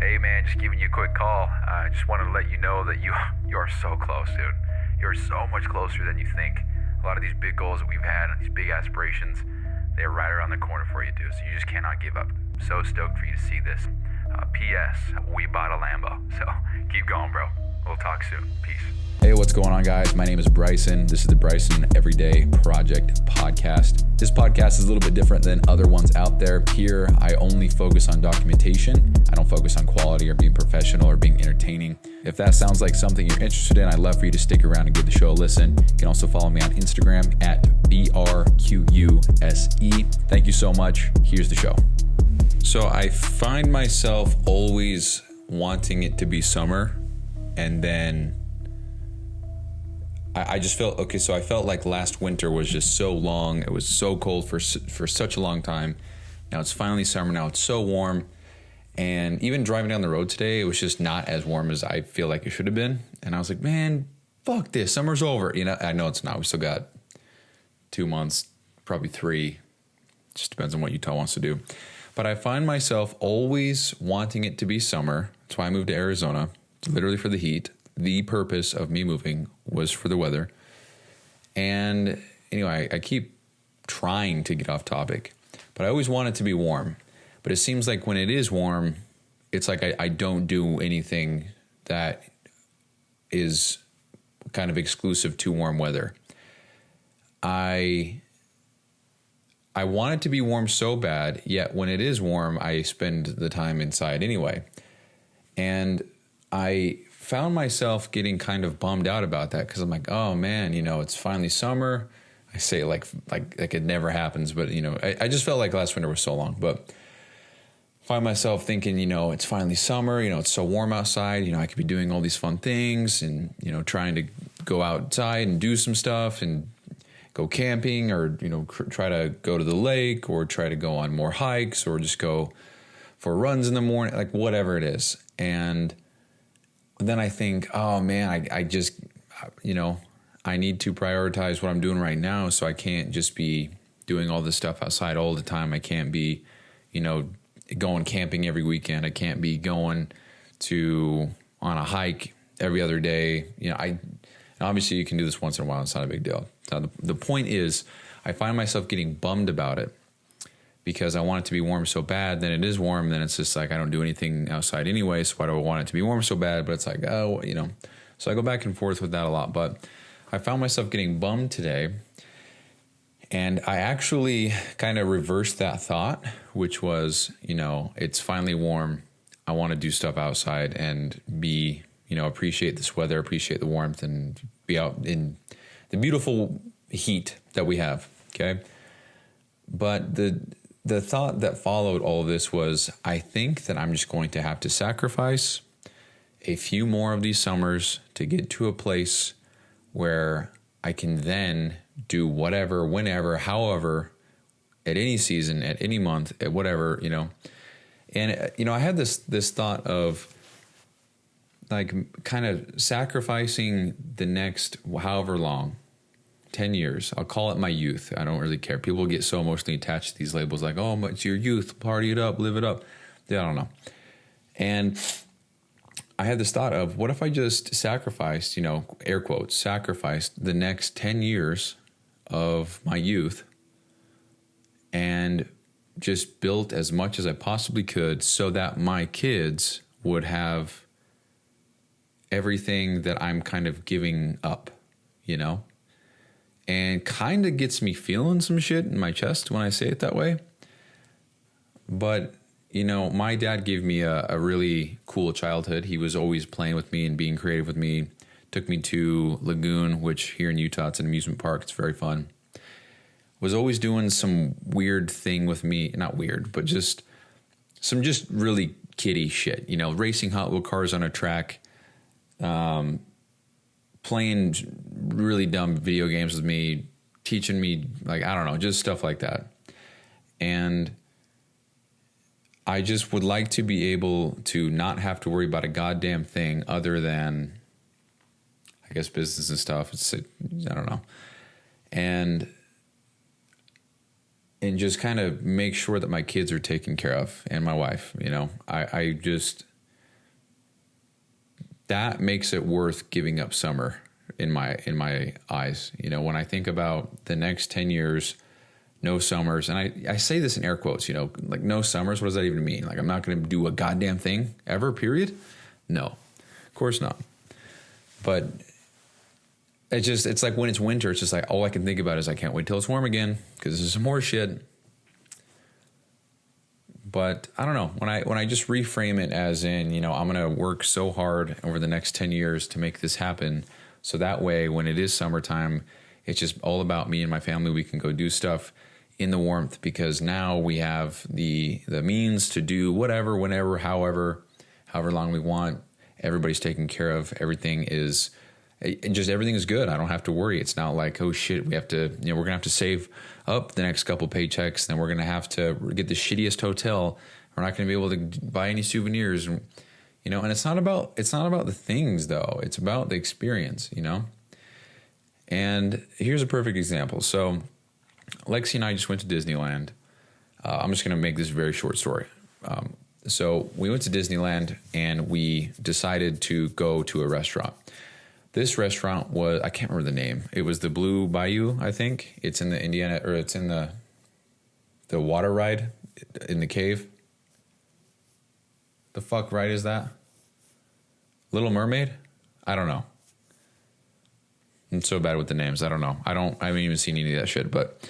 Hey man, just giving you a quick call. I just wanted to let you know that you are so close, dude. You're so much closer than you think. A lot of these big goals that we've had and these big aspirations, they're right around the corner for you, dude. So you just cannot give up. So stoked for you to see this. P.S. We bought a Lambo. So keep going, bro. We'll talk soon. Peace. Hey, what's going on, guys? My name is Bryson. This is the Bryson Everyday Project podcast. This podcast is a little bit different than other ones out there. Here, I only focus on documentation. I don't focus on quality or being professional or being entertaining. If that sounds like something you're interested in, I'd love for you to stick around and give the show a listen. You can also follow me on Instagram at BRQUSE. Thank you so much. Here's the show. So I find myself always wanting it to be summer, and then I just felt, okay, so I felt like last winter was just so long. It was so cold for such a long time. Now it's finally summer. Now it's so warm. And even driving down the road today, it was just not as warm as I feel like it should have been. And I was like, man, fuck this. Summer's over. You know, I know it's not. We still got 2 months, probably 3. Just depends on what Utah wants to do. But I find myself always wanting it to be summer. That's why I moved to Arizona, literally for the heat. The purpose of me moving was for the weather. And anyway, I keep trying to get off topic, but I always want it to be warm. But it seems like when it is warm, it's like I don't do anything that is kind of exclusive to warm weather. I want it to be warm so bad, yet when it is warm, I spend the time inside anyway. And I found myself getting kind of bummed out about that because I'm like, oh man, you know, it's finally summer. I say it like it never happens, but you know, I just felt like last winter was so long. But find myself thinking, you know, it's finally summer. You know, it's so warm outside. You know, I could be doing all these fun things and you know, trying to go outside and do some stuff and go camping, or you know, try to go to the lake, or try to go on more hikes, or just go for runs in the morning, like whatever it is. And then I think, oh man, I just, you know, I need to prioritize what I'm doing right now. So I can't just be doing all this stuff outside all the time. I can't be, you know, going camping every weekend. I can't be going on a hike every other day. You know, obviously you can do this once in a while. It's not a big deal. So the point is, I find myself getting bummed about it because I want it to be warm so bad. Then it is warm. Then it's just like, I don't do anything outside anyway. So why do I want it to be warm so bad? But it's like, oh, you know, so I go back and forth with that a lot. But I found myself getting bummed today. And I actually kind of reversed that thought, which was, you know, it's finally warm. I want to do stuff outside and be, you know, appreciate this weather, appreciate the warmth, and be out in the beautiful heat that we have. Okay. But the thought that followed all of this was, I think that I'm just going to have to sacrifice a few more of these summers to get to a place where I can then do whatever, whenever, however, at any season, at any month, at whatever, you know. And, you know, I had this thought of like kind of sacrificing the next however long, 10 years. I'll call it my youth. I don't really care. People get so emotionally attached to these labels like, oh, it's your youth, party it up, live it up. Yeah, I don't know. And I had this thought of, what if I just sacrificed, you know, air quotes, sacrificed the next 10 years of my youth and just built as much as I possibly could so that my kids would have everything that I'm kind of giving up, you know? And kind of gets me feeling some shit in my chest when I say it that way. But, you know, my dad gave me a really cool childhood. He was always playing with me and being creative with me. Took me to Lagoon, which here in Utah, it's an amusement park. It's very fun. Was always doing some weird thing with me. Not weird, but just some just really kiddie shit. You know, racing Hot Wheel cars on a track. Playing really dumb video games with me, teaching me, like, I don't know, just stuff like that. And I just would like to be able to not have to worry about a goddamn thing other than, I guess, business and stuff. I don't know. And just kind of make sure that my kids are taken care of and my wife, you know. I just that makes it worth giving up summer in my eyes. You know, when I think about the next 10 years, no summers, and I say this in air quotes, you know, like no summers, what does that even mean? Like I'm not going to do a goddamn thing ever, period? No, of course not. But it's like when it's winter, it's just like all I can think about is I can't wait till it's warm again because this is some more shit. But I don't know, when I just reframe it as in, you know, I'm going to work so hard over the next 10 years to make this happen. So that way, when it is summertime, it's just all about me and my family. We can go do stuff in the warmth because now we have the means to do whatever, whenever, however long we want. Everybody's taken care of. Everything is good. I don't have to worry. It's not like, oh shit, we're going to have to save up the next couple paychecks. Then we're going to have to get the shittiest hotel. We're not going to be able to buy any souvenirs, you know, and it's not about the things though. It's about the experience, you know? And here's a perfect example. So Lexi and I just went to Disneyland. I'm just going to make this a very short story. So we went to Disneyland and we decided to go to a restaurant. This restaurant was, I can't remember the name. It was the Blue Bayou, I think. It's in the Indiana, or it's in the water ride in the cave. The fuck ride is that? Little Mermaid? I don't know. I'm so bad with the names. I don't know. I haven't even seen any of that shit, but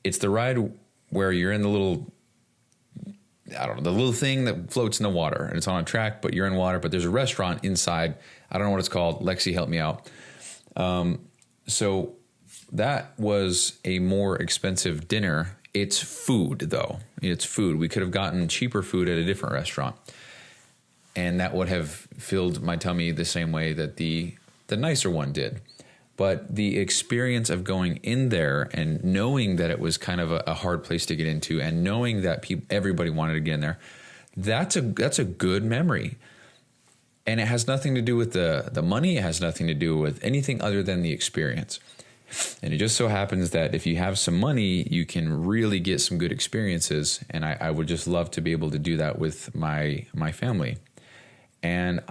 it's the ride where you're in the little, I don't know, the little thing that floats in the water and it's on a track, but you're in water, but there's a restaurant inside. I don't know what it's called. Lexi, help me out. So that was a more expensive dinner. It's food though. It's food. We could have gotten cheaper food at a different restaurant. And that would have filled my tummy the same way that the nicer one did. But the experience of going in there and knowing that it was kind of a hard place to get into and knowing that everybody wanted to get in there, that's a good memory. And it has nothing to do with the money. It has nothing to do with anything other than the experience. And it just so happens that if you have some money, you can really get some good experiences. And I would just love to be able to do that with my family. And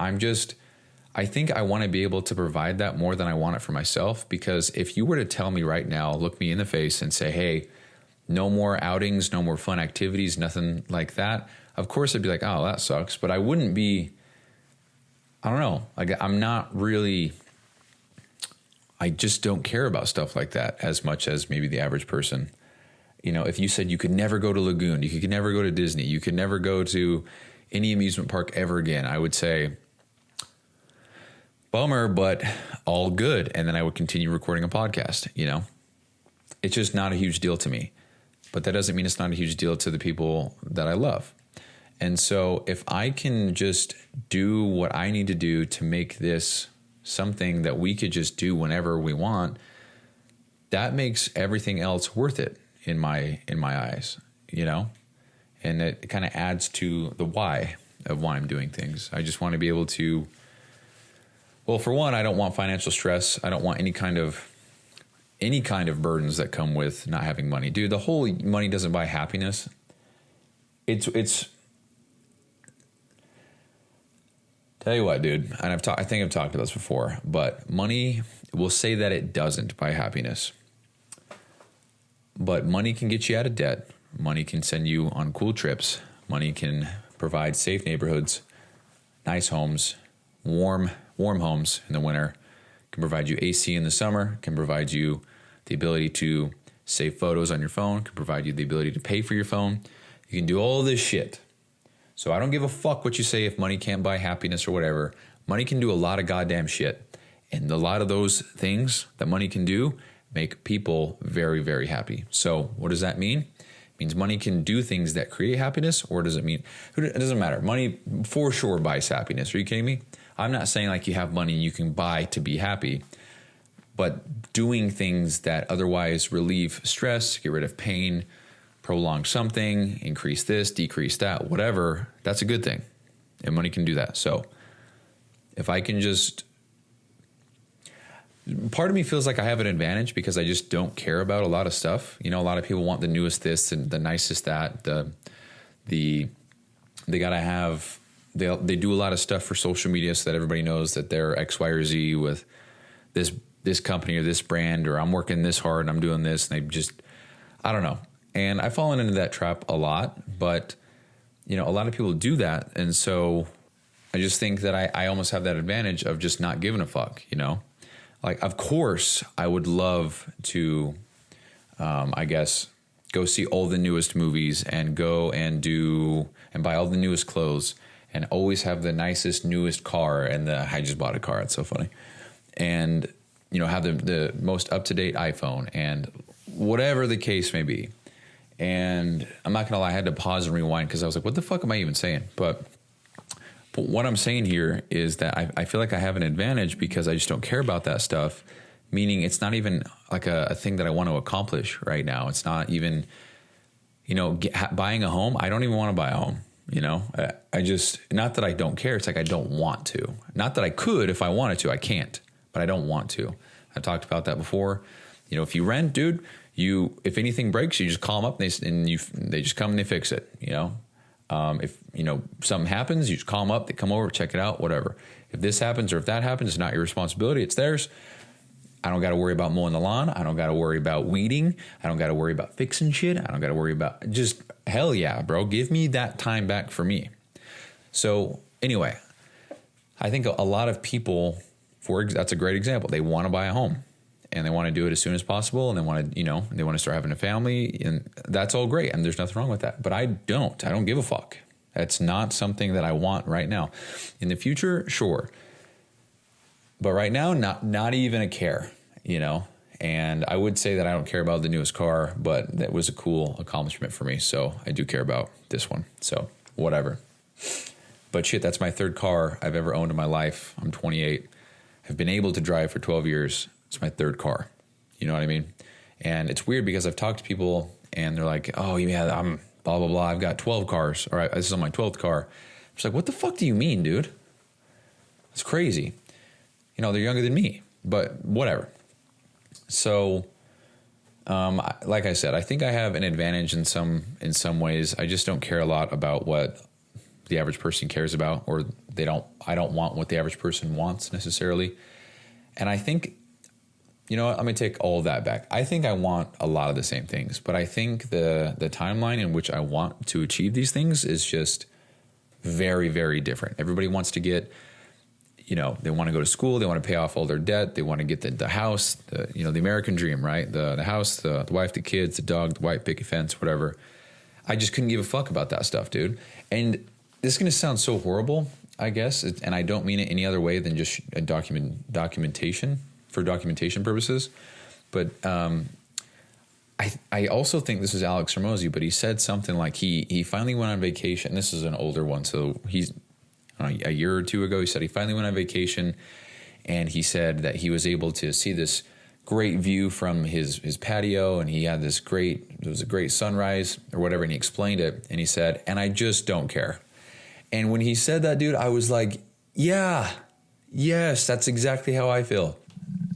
I think I want to be able to provide that more than I want it for myself. Because if you were to tell me right now, look me in the face and say, hey, no more outings, no more fun activities, nothing like that. Of course, I'd be like, oh, that sucks. But I wouldn't be, I don't know. Like I'm not really, I just don't care about stuff like that as much as maybe the average person. You know, if you said you could never go to Lagoon, you could never go to Disney, you could never go to any amusement park ever again, I would say, bummer, but all good. And then I would continue recording a podcast, you know? It's just not a huge deal to me. But that doesn't mean it's not a huge deal to the people that I love. And so if I can just do what I need to do to make this something that we could just do whenever we want, that makes everything else worth it in my eyes, you know? And it kind of adds to the why of why I'm doing things. I just want to be able to, well, for one, I don't want financial stress. I don't want any kind of burdens that come with not having money. Dude, the whole money doesn't buy happiness. It's tell you what, dude, and I think I've talked about this before, but money will say that it doesn't buy happiness. But money can get you out of debt. Money can send you on cool trips. Money can provide safe neighborhoods, nice homes, warm homes in the winter, can provide you AC in the summer, can provide you the ability to save photos on your phone, can provide you the ability to pay for your phone. You can do all this shit. So I don't give a fuck what you say if money can't buy happiness or whatever. Money can do a lot of goddamn shit. And a lot of those things that money can do make people very, very happy. So what does that mean? It means money can do things that create happiness, or does it mean, it doesn't matter. Money for sure buys happiness. Are you kidding me? I'm not saying like you have money and you can buy to be happy, but doing things that otherwise relieve stress, get rid of pain, prolong something, increase this, decrease that, whatever, that's a good thing. And money can do that. So if I can just, part of me feels like I have an advantage because I just don't care about a lot of stuff. You know, a lot of people want the newest this and the nicest that, they got to have they do a lot of stuff for social media so that everybody knows that they're X, Y, or Z with this company or this brand, or I'm working this hard and I'm doing this, and they just, I don't know. And I've fallen into that trap a lot, but a lot of people do that. And so I just think that I almost have that advantage of just not giving a fuck, Like, of course, I would love to, I guess, go see all the newest movies and go and buy all the newest clothes and always have the nicest, newest car. And I just bought a car. It's so funny. And, have the most up-to-date iPhone and whatever the case may be. And I'm not going to lie, I had to pause and rewind because I was like, what the fuck am I even saying? But what I'm saying here is that I feel like I have an advantage because I just don't care about that stuff, meaning it's not even like a thing that I want to accomplish right now. It's not even, buying a home. I don't even want to buy a home. I just, not that I don't care. It's like I don't want to. Not that I could if I wanted to. I can't, but I don't want to. I've talked about that before. If you rent, dude, if anything breaks, you just call them up and they just come and they fix it. If something happens, you just call them up, they come over, check it out, whatever. If this happens or if that happens, it's not your responsibility, it's theirs. I don't got to worry about mowing the lawn. I don't got to worry about weeding. I don't got to worry about fixing shit. I don't got to worry about just, hell yeah, bro. Give me that time back for me. So anyway, I think a lot of people, that's a great example. They want to buy a home. And they want to do it as soon as possible, and they want to, they want to start having a family, and that's all great, and there's nothing wrong with that. But I don't give a fuck. That's not something that I want right now. In the future, sure, but right now, not even a care, And I would say that I don't care about the newest car, but that was a cool accomplishment for me. So I do care about this one. So whatever. But shit, that's my third car I've ever owned in my life. I'm 28. I've been able to drive for 12 years. It's my third car. You know what I mean? And it's weird because I've talked to people and they're like, oh, yeah, I'm blah, blah, blah. I've got 12 cars. All right, this is on my 12th car. I'm just like, what the fuck do you mean, dude? It's crazy. They're younger than me, but whatever. So, like I said, I think I have an advantage in some ways. I just don't care a lot about what the average person cares about, or I don't want what the average person wants necessarily. And I think, what, I'm going to take all of that back. I think I want a lot of the same things, but I think the timeline in which I want to achieve these things is just very, very different. Everybody wants to get, they want to go to school. They want to pay off all their debt. They want to get the house, the American dream, right? The house, the wife, the kids, the dog, the white picket fence, whatever. I just couldn't give a fuck about that stuff, dude. And this is going to sound so horrible, I guess, and I don't mean it any other way than just a documentation for documentation purposes. But I also think this is Alex Hormozy, but he said something like he finally went on vacation. This is an older one, so he's a year or two ago. He said he finally went on vacation, and he said that he was able to see this great view from his patio, and he had it was a great sunrise or whatever, and he explained it, and he said, and I just don't care. And when he said that, dude, I was like, yeah, yes, that's exactly how I feel.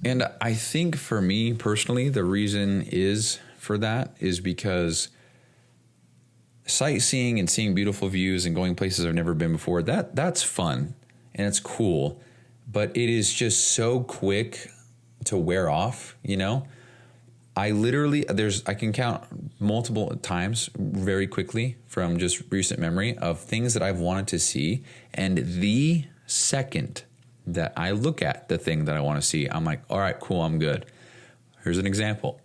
And I think for me personally, the reason is because sightseeing and seeing beautiful views and going places I've never been before, that's fun and it's cool, but it is just so quick to wear off, I can count multiple times very quickly from just recent memory of things that I've wanted to see, and the second that I look at the thing that I want to see, I'm like, all right, cool, I'm good. Here's an example.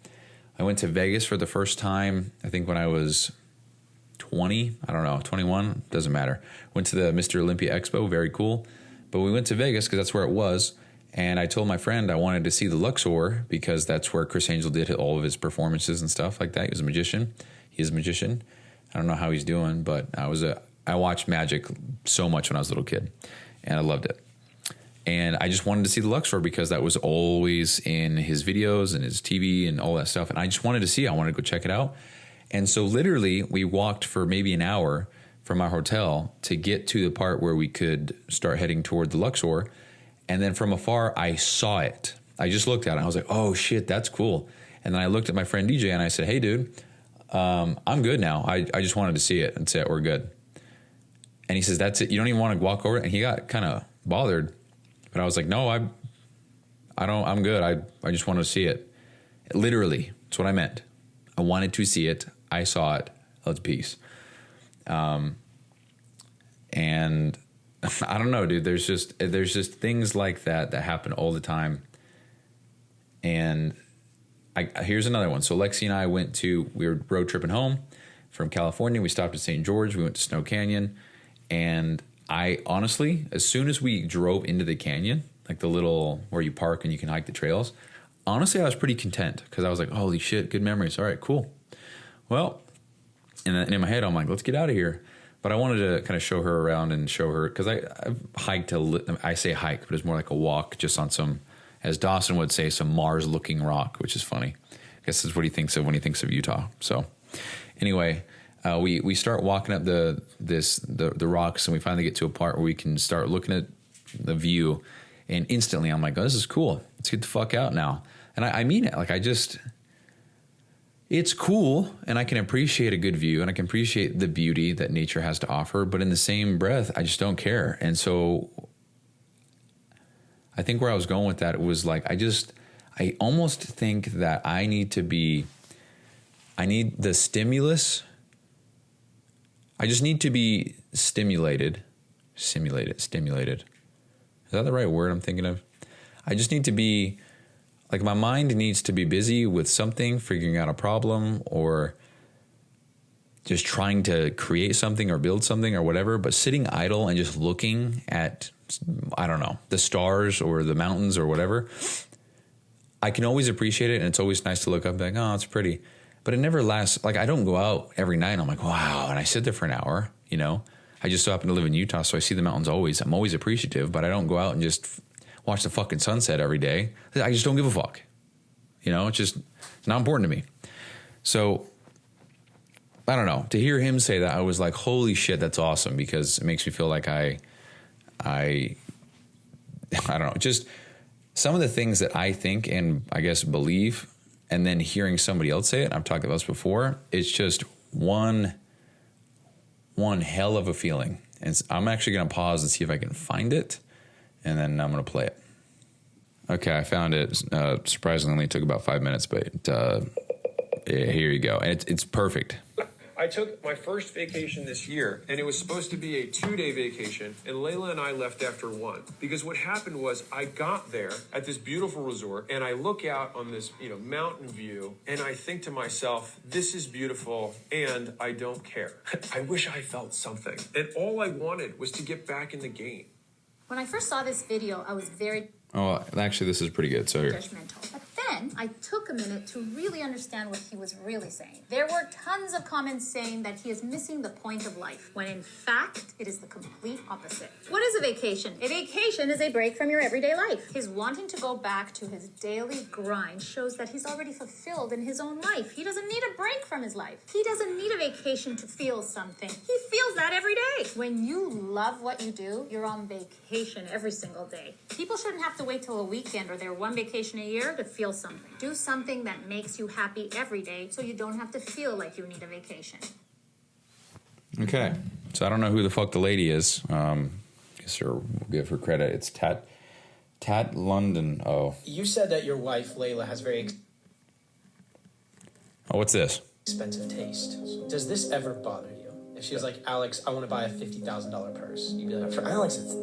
I went to Vegas for the first time, I think when I was 20, 21, doesn't matter. Went to the Mr. Olympia Expo, very cool. But we went to Vegas because that's where it was. And I told my friend I wanted to see the Luxor because that's where Chris Angel did all of his performances and stuff like that. He was a magician. He is a magician. I don't know how he's doing, but I watched magic so much when I was a little kid, and I loved it. And I just wanted to see the Luxor because that was always in his videos and his TV and all that stuff. And I just wanted to see it. I wanted to go check it out. And so literally we walked for maybe an hour from our hotel to get to the part where we could start heading toward the Luxor. And then from afar, I saw it. I just looked at it. I was like, oh, shit, that's cool. And then I looked at my friend DJ and I said, hey, dude, I'm good now. I just wanted to see it and say we're good. And he says, that's it. You don't even want to walk over it. And he got kind of bothered. But I was like, no, I'm good. I just want to see it. Literally, that's what I meant. I wanted to see it. I saw it. Let's peace. And I don't know, dude. There's just things like that happen all the time. And here's another one. So Lexi and I we were road tripping home from California. We stopped at St. George. We went to Snow Canyon. And I honestly, as soon as we drove into the canyon, like the little where you park and you can hike the trails, honestly, I was pretty content because I was like, holy shit, good memories. All right, cool. Well, and in my head, I'm like, let's get out of here. But I wanted to kind of show her around and show her, because I've hiked I say hike, but it's more like a walk just on some, as Dawson would say, some Mars-looking rock, which is funny. I guess that's what he thinks of when he thinks of Utah. So anyway, we start walking up the rocks, and we finally get to a part where we can start looking at the view, and instantly I'm like, oh, this is cool. Let's get the fuck out now. And I mean it. Like, it's cool, and I can appreciate a good view, and I can appreciate the beauty that nature has to offer, but in the same breath, I just don't care. And so I think where I was going with that was like, I almost think that I need the stimulus. I just need to be stimulated. Is that the right word I'm thinking of? I just need to be, like, my mind needs to be busy with something, figuring out a problem, or just trying to create something or build something or whatever. But sitting idle and just looking at, I don't know, the stars or the mountains or whatever, I can always appreciate it. And it's always nice to look up and be like, oh, it's pretty. But it never lasts. Like, I don't go out every night and I'm like, wow. And I sit there for an hour, you know. I just so happen to live in Utah, so I see the mountains always. I'm always appreciative, but I don't go out and just watch the fucking sunset every day. I just don't give a fuck. You know, it's not important to me. So I don't know. To hear him say that, I was like, holy shit, that's awesome, because it makes me feel like I don't know, just some of the things that I think and I guess believe, and then hearing somebody else say it, I've talked about this before, it's just one hell of a feeling. And I'm actually going to pause and see if I can find it, and then I'm going to play it. Okay, I found it. Surprisingly, it took about 5 minutes, but here you go. And it's perfect. I took my first vacation this year, and it was supposed to be a 2-day vacation, and Layla and I left after one. Because what happened was I got there at this beautiful resort, and I look out on this, mountain view, and I think to myself, this is beautiful, and I don't care. I wish I felt something. And all I wanted was to get back in the game. When I first saw this video, I was very... Oh, actually, this is pretty good. So judgmental. But then I took a minute to really understand what he was really saying. There were tons of comments saying that he is missing the point of life, when in fact, it is the complete opposite. What is a vacation? A vacation is a break from your everyday life. His wanting to go back to his daily grind shows that he's already fulfilled in his own life. He doesn't need a break from his life. He doesn't need a vacation to feel something. He feels that every day. When you love what you do, you're on vacation every single day. People shouldn't have to wait till a weekend or their one vacation a year to feel something. Do something that makes you happy every day so you don't have to feel like you need a vacation. Okay. So I don't know who the fuck the lady is. Guess we'll give her credit. It's Tat London. Oh. You said that your wife, Layla, has very Oh, what's this? expensive taste. Does this ever bother you? If she was like, Alex, I want to buy a $50,000 purse, you'd be like, For Alex, it's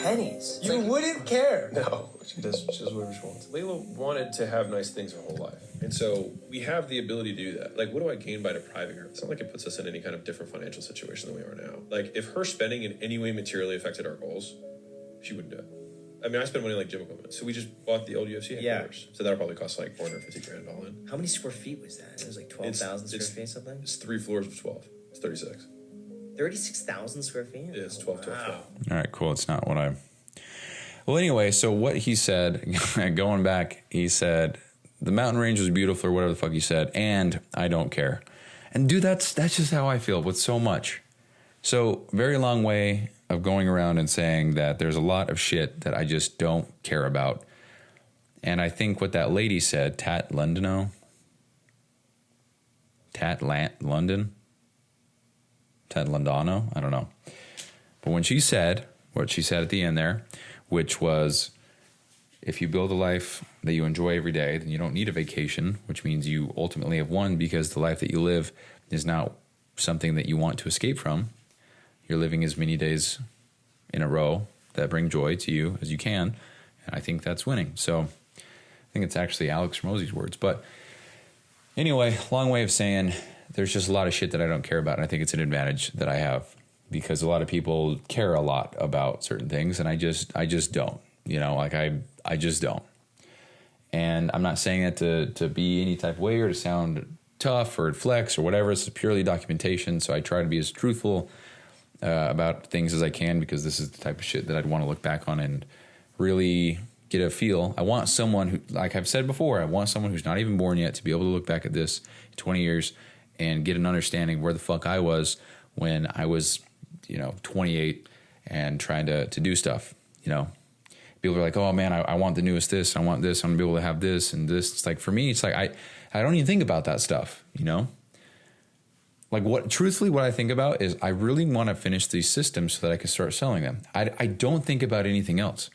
pennies. you wouldn't care. No, she does whatever she wants. Layla wanted to have nice things her whole life. And so we have the ability to do that. Like, what do I gain by depriving her? It's not like it puts us in any kind of different financial situation than we are now. Like, if her spending in any way materially affected our goals, she wouldn't do it. I mean, I spend money like gym equipment. So we just bought the old UFC headquarters. So that'll probably cost like $450,000 all in. How many square feet was that? It was like 12,000 square feet, something? It's 3 floors of 12. It's 36. 36,000 square feet? Yeah, it's 12, 12, 12. All right, cool. It's not what I... Well, anyway, so what he said, going back, he said, the mountain range was beautiful or whatever the fuck he said, and I don't care. And dude, that's just how I feel with so much. So very long way of going around and saying that there's a lot of shit that I just don't care about. And I think what that lady said, Tat London, Tat Londano, I don't know. But when she said what she said at the end there, which was, if you build a life that you enjoy every day, then you don't need a vacation, which means you ultimately have won, because the life that you live is not something that you want to escape from. You're living as many days in a row that bring joy to you as you can. And I think that's winning. So I think it's actually Alex Hormozy's words. But anyway, long way of saying there's just a lot of shit that I don't care about. And I think it's an advantage that I have, because a lot of people care a lot about certain things. And I just don't, you know, like I just don't. And I'm not saying that to be any type of way or to sound tough or flex or whatever. It's purely documentation. So I try to be as truthful about things as I can, because this is the type of shit that I'd want to look back on and really get a feel. I want someone who, like I've said before, I want someone who's not even born yet to be able to look back at this in 20 years and get an understanding where the fuck I was when I was, 28 and trying to do stuff. People are like, oh man, I want the newest this, I want this, I'm gonna be able to have this and this. It's like, for me, it's like I don't even think about that stuff, Like truthfully, what I think about is I really want to finish these systems so that I can start selling them. I don't think about anything else.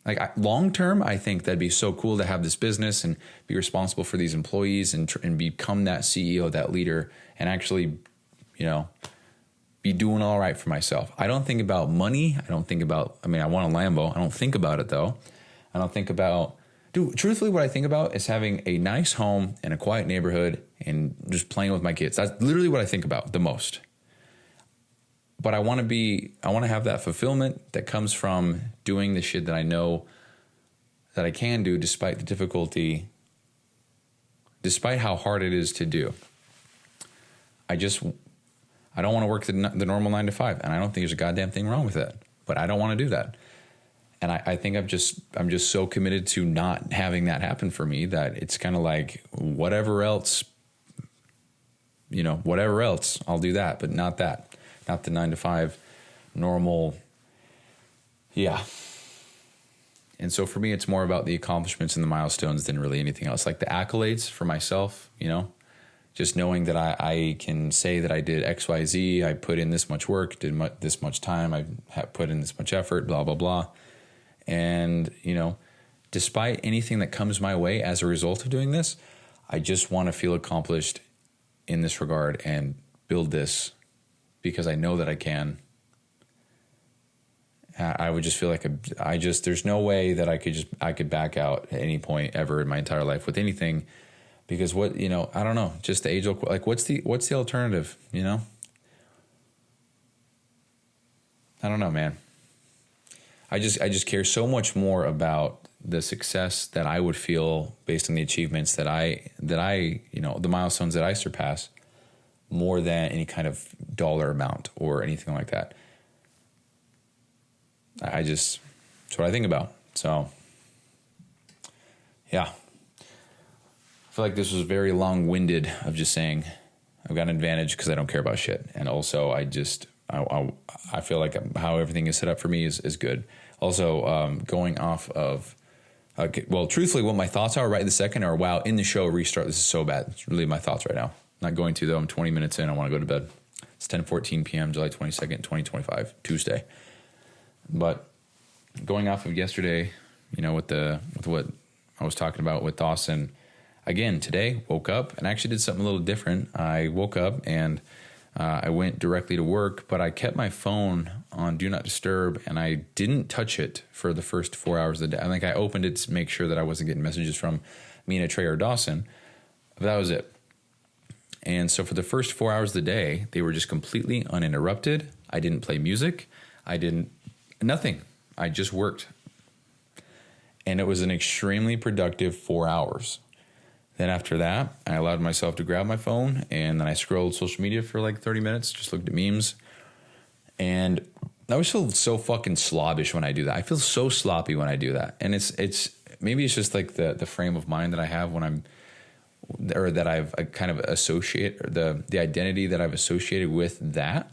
Like long term, I think that'd be so cool to have this business and be responsible for these employees and become that CEO, that leader, and actually, be doing all right for myself. I don't think about money. I want a Lambo. I don't think about it though. I don't think about, truthfully, what I think about is having a nice home in a quiet neighborhood and just playing with my kids. That's literally what I think about the most. But I want to have that fulfillment that comes from doing the shit that I know that I can do despite the difficulty, despite how hard it is to do. I don't want to work the normal 9 to 5, and I don't think there's a goddamn thing wrong with that. But I don't want to do that, and I think I'm just so committed to not having that happen for me that it's kind of like whatever else, I'll do that, but not that, not the 9 to 5 normal. Yeah. And so for me, it's more about the accomplishments and the milestones than really anything else. Like the accolades for myself, just knowing that I can say that I did X, Y, Z, I put in this much work, did this much time, I put in this much effort, blah, blah, blah. And, despite anything that comes my way as a result of doing this, I just want to feel accomplished in this regard and build this because I know that I can. I would just feel like there's no way that I could back out at any point ever in my entire life with anything. Because I don't know, just the age old, like what's the alternative, I don't know, man. I just care so much more about the success that I would feel based on the achievements that I the milestones that I surpass more than any kind of dollar amount or anything like that. It's what I think about. So yeah. I feel like this was very long-winded of just saying I've got an advantage because I don't care about shit. And also I feel like how everything is set up for me is good. Also, going off of, truthfully, what my thoughts are right this second are, wow, in the show, restart, this is so bad. It's really my thoughts right now. Not going to, though. I'm 20 minutes in. I want to go to bed. It's 10:14 p.m., July 22nd, 2025, Tuesday. But going off of yesterday, with what I was talking about with Dawson, again, today, woke up and actually did something a little different. I woke up and I went directly to work, but I kept my phone on Do Not Disturb and I didn't touch it for the first 4 hours of the day. I think I opened it to make sure that I wasn't getting messages from Mina, Trey, or Dawson. But that was it. And so for the first 4 hours of the day, they were just completely uninterrupted. I didn't play music. Nothing. I just worked. And it was an extremely productive 4 hours. Then after that, I allowed myself to grab my phone and then I scrolled social media for like 30 minutes, just looked at memes. And I always feel so fucking slobbish when I do that. I feel so sloppy when I do that. And it's maybe it's just like the frame of mind that I have when that I've kind of the identity that I've associated with that.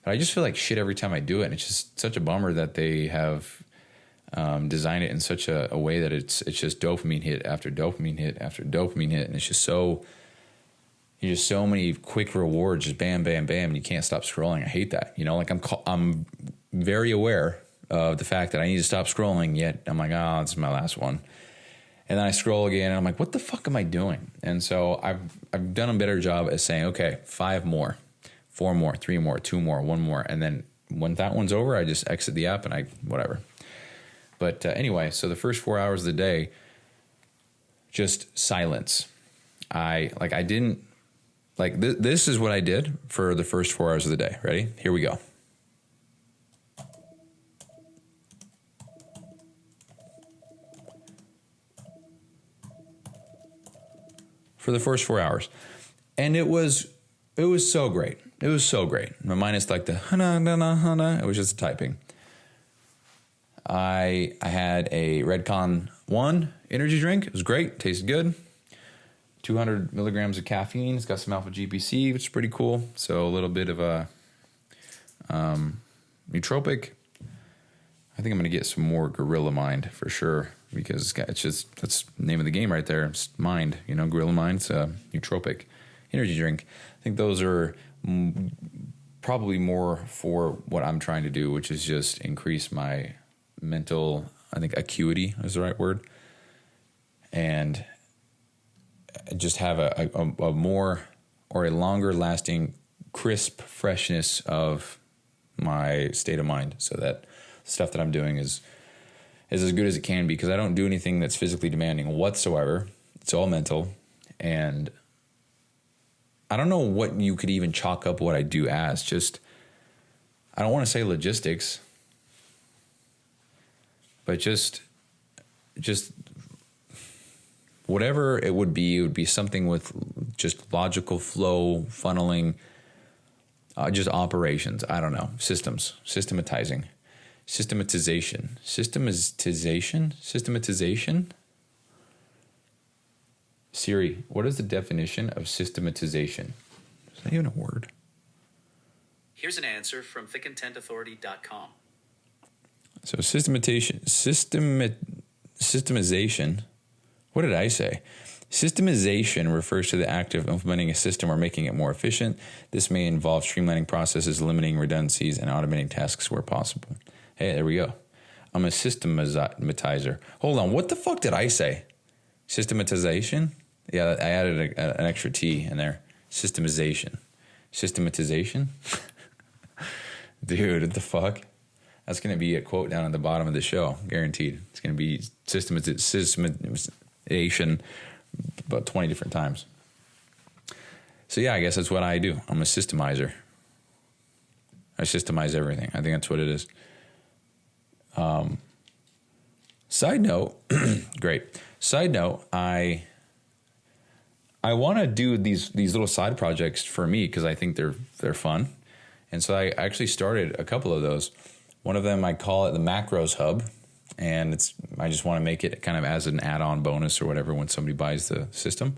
But I just feel like shit every time I do it. And it's just such a bummer that they have design it in such a way that it's just dopamine hit after dopamine hit after dopamine hit, and it's just so many quick rewards, just bam, bam, bam, and you can't stop scrolling. I hate that. Like I'm very aware of the fact that I need to stop scrolling, yet I'm like, oh, this is my last one. And then I scroll again, and I'm like, what the fuck am I doing? And so I've done a better job at saying, okay, 5 more, 4 more, 3 more, 2 more, 1 more. And then when that one's over, I just exit the app and whatever. But anyway, so the first 4 hours of the day, just silence. This is what I did for the first 4 hours of the day. Ready? Here we go. For the first 4 hours. And it was so great. It was so great. Minus like the hana, it was just typing. I had a Redcon 1 energy drink. It was great. Tasted good. 200 milligrams of caffeine. It's got some alpha GPC, which is pretty cool. So a little bit of a nootropic. I think I'm going to get some more Gorilla Mind for sure, because that's the name of the game right there. It's mind, Gorilla Mind. It's a nootropic energy drink. I think those are probably more for what I'm trying to do, which is just increase my mental, I think acuity is the right word, and just have a more or a longer lasting crisp freshness of my state of mind, so that stuff that I'm doing is as good as it can be, because I don't do anything that's physically demanding whatsoever. It's all mental, and I don't know what you could even chalk up what I do as. Just, I don't want to say logistics, but just whatever it would be something with just logical flow, funneling, just operations. I don't know. Systematization. Siri, what is the definition of systematization? Is that even a word? Here's an answer from thickintentauthority.com. So systemization. What did I say? Systemization refers to the act of implementing a system or making it more efficient. This may involve streamlining processes, eliminating redundancies, and automating tasks where possible. Hey, there we go. I'm a systematizer. Hold on, what the fuck did I say? Systematization? Yeah, I added an extra T in there. Systematization. Dude, what the fuck? That's going to be a quote down at the bottom of the show, guaranteed. It's going to be systematization about 20 different times. So yeah, I guess that's what I do. I'm a systemizer. I systemize everything. I think that's what it is. Side note, great. Side note, I want to do these little side projects for me because I think they're fun. And so I actually started a couple of those. One of them, I call it the Macros Hub, and I just want to make it kind of as an add-on bonus or whatever when somebody buys the system.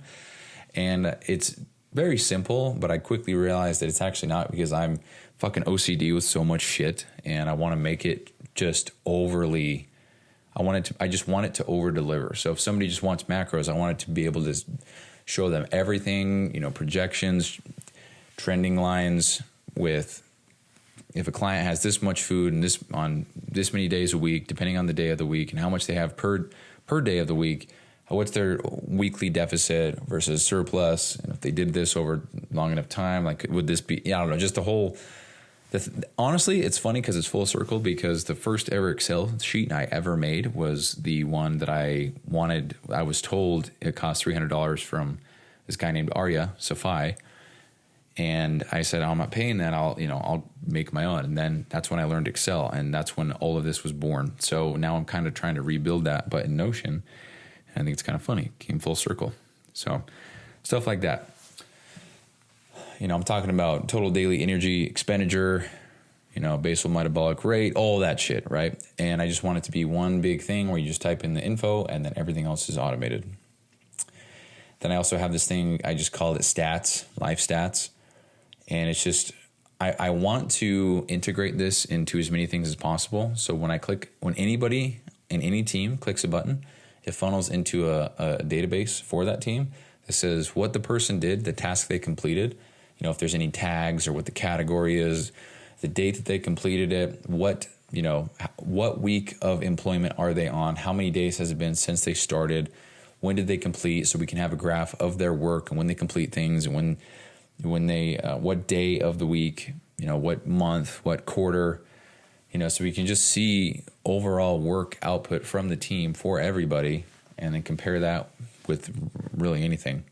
And it's very simple, but I quickly realized that it's actually not, because I'm fucking OCD with so much shit, and I want to make it just overly. I just want it to over deliver. So if somebody just wants macros, I want it to be able to show them everything, projections, trending lines with, if a client has this much food and this on this many days a week, depending on the day of the week and how much they have per day of the week, what's their weekly deficit versus surplus, and if they did this over long enough time, like would this be? I don't know, just the whole. Honestly, it's funny because it's full circle, because the first ever Excel sheet I ever made was the one that I wanted. I was told it cost $300 from this guy named Arya Safai. And I said, I'm not paying that. I'll make my own. And then that's when I learned Excel, and that's when all of this was born. So now I'm kind of trying to rebuild that, but in Notion. I think it's kind of funny. It came full circle. So stuff like that. I'm talking about total daily energy expenditure, basal metabolic rate, all that shit, right? And I just want it to be one big thing where you just type in the info and then everything else is automated. Then I also have this thing, I just call it stats, life stats. And it's just, I want to integrate this into as many things as possible. So when anybody in any team clicks a button, it funnels into a database for that team that says what the person did, the task they completed, if there's any tags or what the category is, the date that they completed it, what week of employment are they on, how many days has it been since they started, when did they complete, so we can have a graph of their work and when they complete things, and when they what day of the week, what month, what quarter, so we can just see overall work output from the team for everybody, and then compare that with really anything.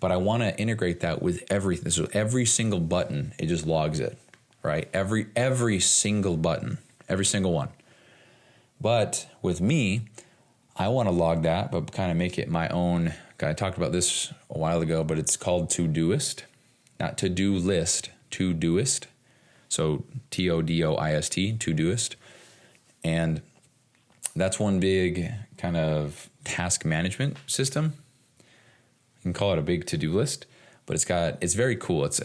But I want to integrate that with everything. So every single button, it just logs it, right? Every single button, every single one. But with me, I want to log that, but kind of make it my own. I talked about this a while ago, but it's called Todoist, not to-do list, Todoist. So Todoist, Todoist. And that's one big kind of task management system. You can call it a big to-do list, but it's very cool. It's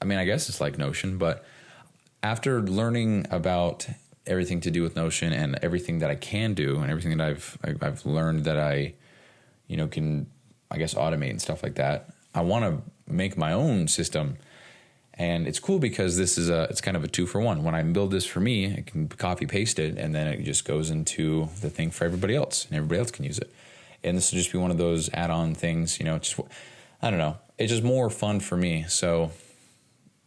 I guess it's like Notion, but after learning about everything to do with Notion and everything that I can do and everything that I've learned that I, can, I guess, automate and stuff like that, I want to make my own system. And it's cool because it's kind of a 2-for-1. When I build this for me, I can copy paste it, and then it just goes into the thing for everybody else, and everybody else can use it. And this will just be one of those add-on things, I don't know. It's just more fun for me. So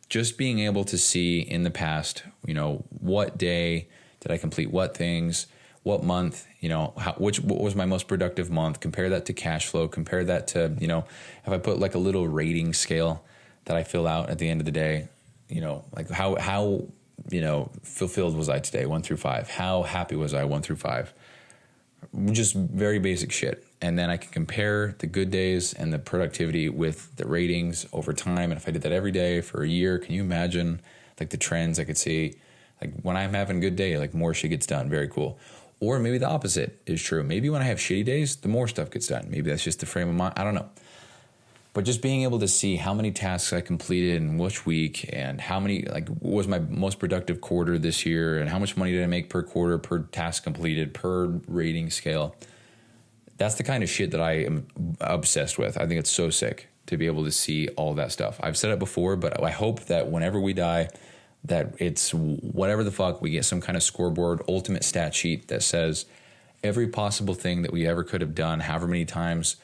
just being able to see in the past, what day did I complete what things, what month, what was my most productive month, compare that to cash flow, compare that to, if I put like a little rating scale that I fill out at the end of the day, like how fulfilled was I today, 1 through 5? How happy was I, 1 through 5? Just very basic shit. And then I can compare the good days and the productivity with the ratings over time. And if I did that every day for a year, can you imagine like the trends I could see? Like when I'm having a good day, like more shit gets done. Very cool. Or maybe the opposite is true. Maybe when I have shitty days, the more stuff gets done. Maybe that's just the frame of mind. I don't know. But just being able to see how many tasks I completed in which week, and how many, like, what was my most productive quarter this year, and how much money did I make per quarter, per task completed, per rating scale. That's the kind of shit that I am obsessed with. I think it's so sick to be able to see all that stuff. I've said it before, but I hope that whenever we die, that it's whatever the fuck, we get some kind of scoreboard, ultimate stat sheet that says every possible thing that we ever could have done, however many times,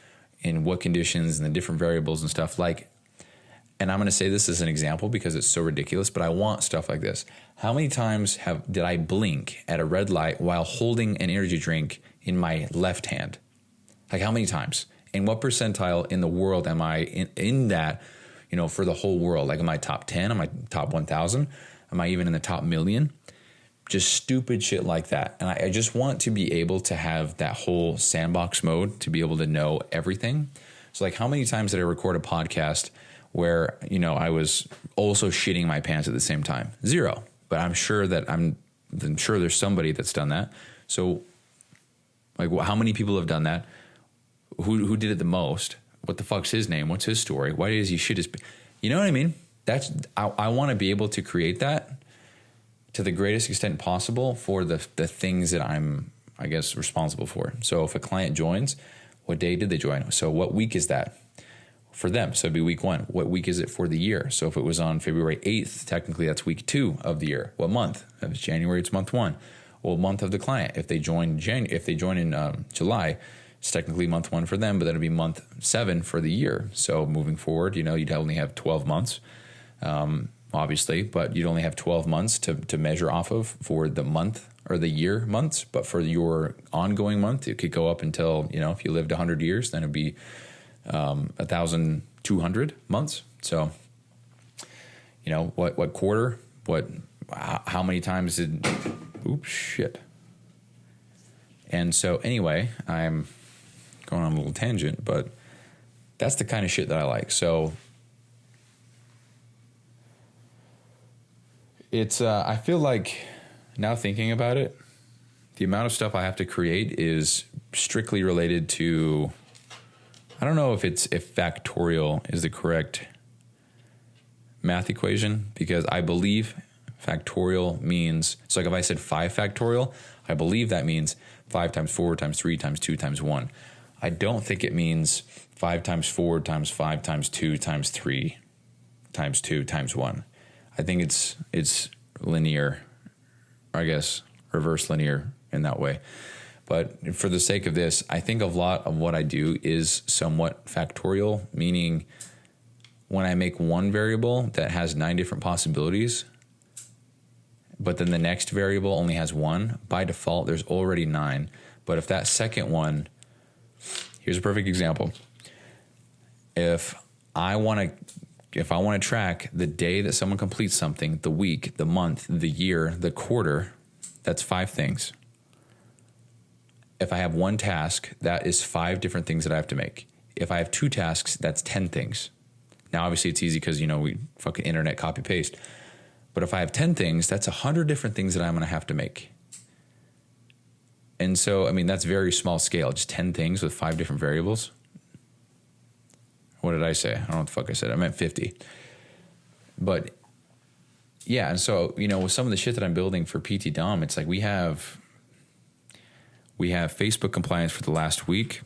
in what conditions, and the different variables and stuff. Like, and I'm going to say this as an example because it's so ridiculous, but I want stuff like this. How many times did I blink at a red light while holding an energy drink in my left hand? Like, how many times? And what percentile in the world am I in that, for the whole world? Like, am I top 10? Am I top 1,000? Am I even in the top million? Just stupid shit like that. And I just want to be able to have that whole sandbox mode to be able to know everything. So like, how many times did I record a podcast where, I was also shitting my pants at the same time? 0. But I'm sure there's somebody that's done that. So like, how many people have done that? Who did it the most? What the fuck's his name? What's his story? Why does he shit his... You know what I mean? I want to be able to create that to the greatest extent possible for the things that I'm, I guess, responsible for. So if a client joins, what day did they join? So what week is that for them? So it'd be week 1. What week is it for the year? So if it was on February 8th, technically that's week 2 of the year. What month? If it's January, it's month 1. Well, month of the client. If they join in July, it's technically month 1 for them, but then it'd be month 7 for the year. So moving forward, you'd only have 12 months. Obviously, but you'd only have 12 months to measure off of for the month or the year months. But for your ongoing month, it could go up until, if you lived 100 years, then it'd be 1,200 months. So, what quarter, how many times did, oops, shit. And so anyway, I'm going on a little tangent, but that's the kind of shit that I like. So it's, I feel like now thinking about it, the amount of stuff I have to create is strictly related to, I don't know if factorial is the correct math equation, because I believe factorial means, so like if I said 5 factorial, I believe that means 5 times 4 times 3 times 2 times 1. I don't think it means 5 times 4 times 5 times 2 times 3 times 2 times 1. I think it's linear, I guess, reverse linear in that way. But for the sake of this, I think a lot of what I do is somewhat factorial, meaning when I make one variable that has 9 different possibilities, but then the next variable only has 1, by default, there's already 9. But if that second one, here's a perfect example. If I want to track the day that someone completes something, the week, the month, the year, the quarter, that's 5 things. If I have one task, that is 5 different things that I have to make. If I have 2 tasks, that's 10 things. Now, obviously, it's easy because, we fucking internet copy paste. But if I have 10 things, that's 100 different things that I'm going to have to make. And so, that's very small scale, just 10 things with 5 different variables. What did I say? I don't know what the fuck I said. I meant 50. But yeah, and so, with some of the shit that I'm building for PT Dom, it's like we have Facebook compliance for the last week,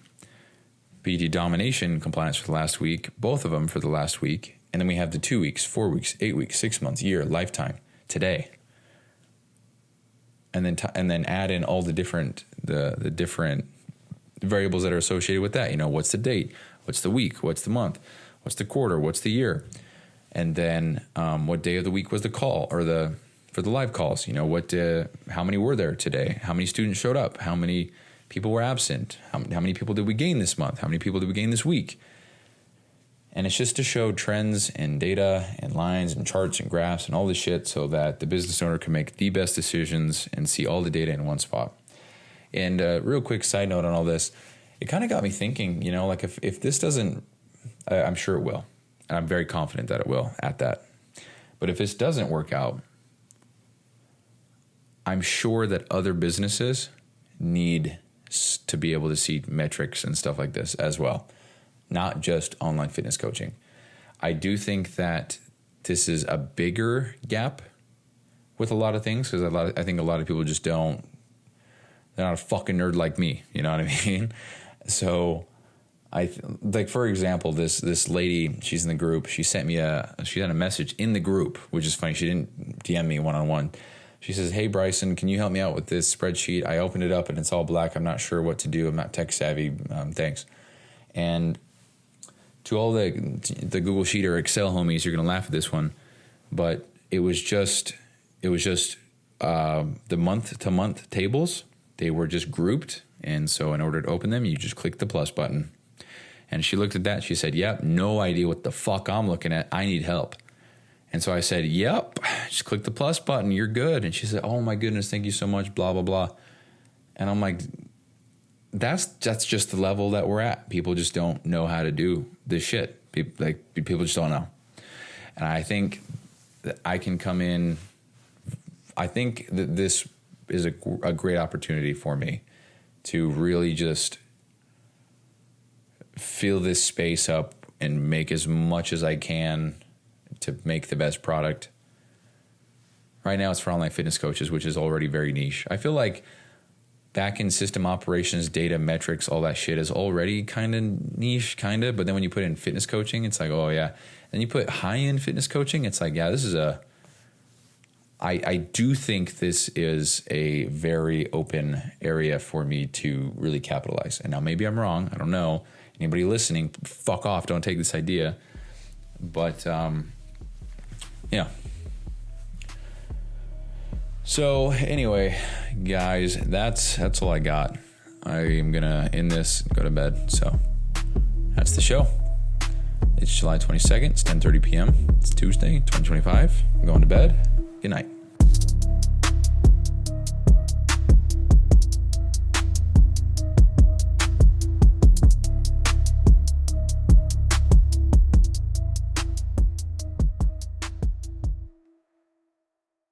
PT domination compliance for the last week, both of them for the last week. And then we have the 2 weeks, 4 weeks, 8 weeks, 6 months, year, lifetime, today. And then add in all the different variables that are associated with that. What's the date? What's the week? What's the month? What's the quarter? What's the year? And then what day of the week was the call or for the live calls? How many were there today? How many students showed up? How many people were absent? How many people did we gain this month? How many people did we gain this week? And it's just to show trends and data and lines and charts and graphs and all this shit so that the business owner can make the best decisions and see all the data in one spot. And real quick side note on all this, it kind of got me thinking, like if this doesn't, I'm sure it will. And I'm very confident that it will at that. But if this doesn't work out, I'm sure that other businesses need to be able to see metrics and stuff like this as well. Not just online fitness coaching. I do think that this is a bigger gap with a lot of things because I think a lot of people just they're not a fucking nerd like me. You know what I mean? So for example, this lady, she's in the group. She sent a message in the group, which is funny. She didn't DM me one-on-one. She says, "Hey Bryson, can you help me out with this spreadsheet? I opened it up and it's all black. I'm not sure what to do. I'm not tech savvy. Thanks." And to all the Google Sheet or Excel homies, you're gonna laugh at this one, but it was just the month to month tables. They were just grouped, and so in order to open them, you just click the plus button. And she looked at that. She said, "Yep, no idea what the fuck I'm looking at. I need help." And so I said, "Yep, just click the plus button. You're good." And she said, "Oh my goodness, thank you so much." Blah blah blah. And I'm like, That's just the level that we're at. People just don't know how to do this shit. People just don't know. And I think that I can come in. I think that this is a great opportunity for me to really just fill this space up and make as much as I can to make the best product. Right now it's for online fitness coaches, which is already very niche. I feel like back-end system operations, data, metrics, all that shit is already kind of niche, but then when you put in fitness coaching, it's like, oh yeah. And you put high-end fitness coaching, it's like, yeah, this is I do think this is a very open area for me to really capitalize. And now maybe I'm wrong. I don't know. Anybody listening, fuck off. Don't take this idea. But, yeah. So anyway, guys, that's all I got. I am going to end this, go to bed. So that's the show. It's July 22nd. It's 10:30 p.m. It's Tuesday, 2025. I'm going to bed. Good night.